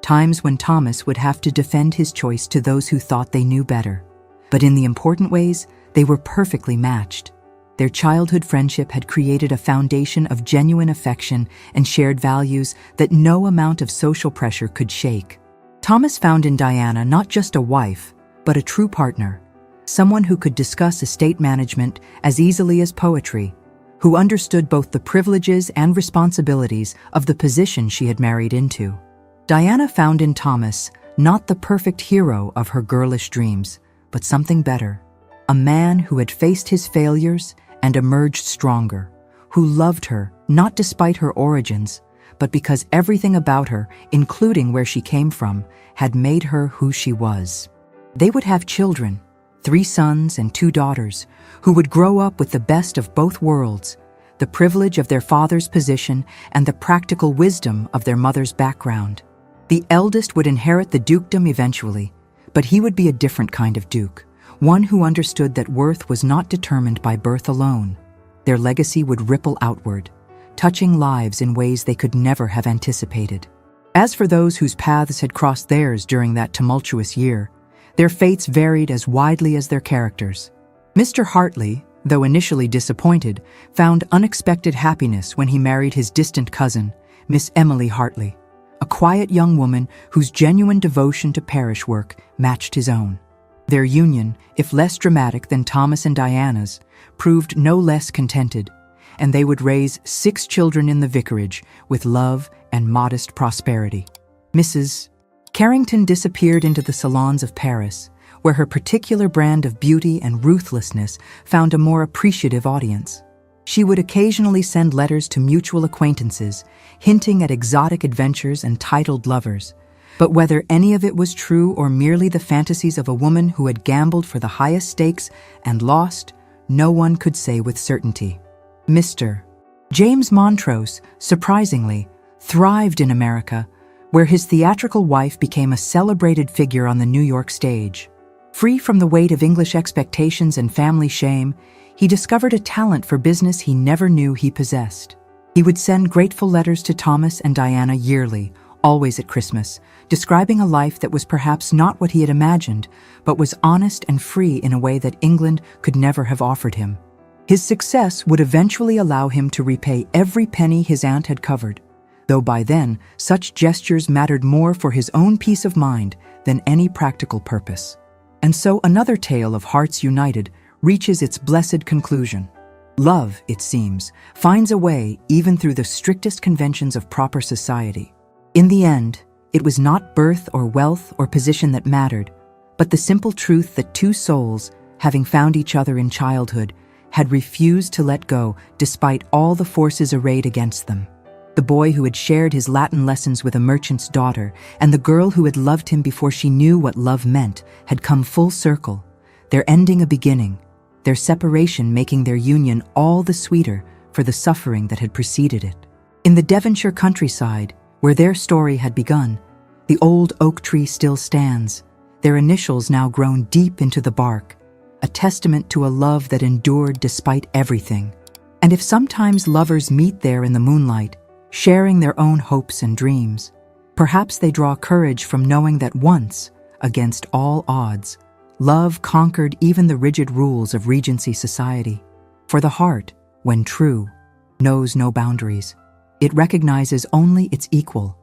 times when Thomas would have to defend his choice to those who thought they knew better. But in the important ways, they were perfectly matched. Their childhood friendship had created a foundation of genuine affection and shared values that no amount of social pressure could shake. Thomas found in Diana not just a wife, but a true partner, someone who could discuss estate management as easily as poetry, who understood both the privileges and responsibilities of the position she had married into. Diana found in Thomas not the perfect hero of her girlish dreams, but something better, a man who had faced his failures and emerged stronger, who loved her not despite her origins, but because everything about her, including where she came from, had made her who she was. They would have children, 3 sons and 2 daughters, who would grow up with the best of both worlds, the privilege of their father's position and the practical wisdom of their mother's background. The eldest would inherit the dukedom eventually, but he would be a different kind of duke, one who understood that worth was not determined by birth alone. Their legacy would ripple outward, touching lives in ways they could never have anticipated. As for those whose paths had crossed theirs during that tumultuous year, their fates varied as widely as their characters. Mr. Hartley, though initially disappointed, found unexpected happiness when he married his distant cousin, Miss Emily Hartley, a quiet young woman whose genuine devotion to parish work matched his own. Their union, if less dramatic than Thomas and Diana's, proved no less contented, and they would raise 6 children in the vicarage with love and modest prosperity. Mrs. Carrington disappeared into the salons of Paris, where her particular brand of beauty and ruthlessness found a more appreciative audience. She would occasionally send letters to mutual acquaintances, hinting at exotic adventures and titled lovers. But whether any of it was true or merely the fantasies of a woman who had gambled for the highest stakes and lost, no one could say with certainty. Mr. James Montrose, surprisingly, thrived in America, where his theatrical wife became a celebrated figure on the New York stage. Free from the weight of English expectations and family shame, he discovered a talent for business he never knew he possessed. He would send grateful letters to Thomas and Diana yearly, always at Christmas, describing a life that was perhaps not what he had imagined, but was honest and free in a way that England could never have offered him. His success would eventually allow him to repay every penny his aunt had covered, though by then such gestures mattered more for his own peace of mind than any practical purpose. And so another tale of hearts united reaches its blessed conclusion. Love, it seems, finds a way even through the strictest conventions of proper society. In the end, it was not birth or wealth or position that mattered, but the simple truth that 2 souls, having found each other in childhood, had refused to let go despite all the forces arrayed against them. The boy who had shared his Latin lessons with a merchant's daughter and the girl who had loved him before she knew what love meant had come full circle, their ending a beginning, their separation making their union all the sweeter for the suffering that had preceded it. In the Devonshire countryside, where their story had begun, the old oak tree still stands, their initials now grown deep into the bark, a testament to a love that endured despite everything. And if sometimes lovers meet there in the moonlight, sharing their own hopes and dreams, perhaps they draw courage from knowing that once, against all odds, love conquered even the rigid rules of Regency society. For the heart, when true, knows no boundaries. It recognizes only its equal,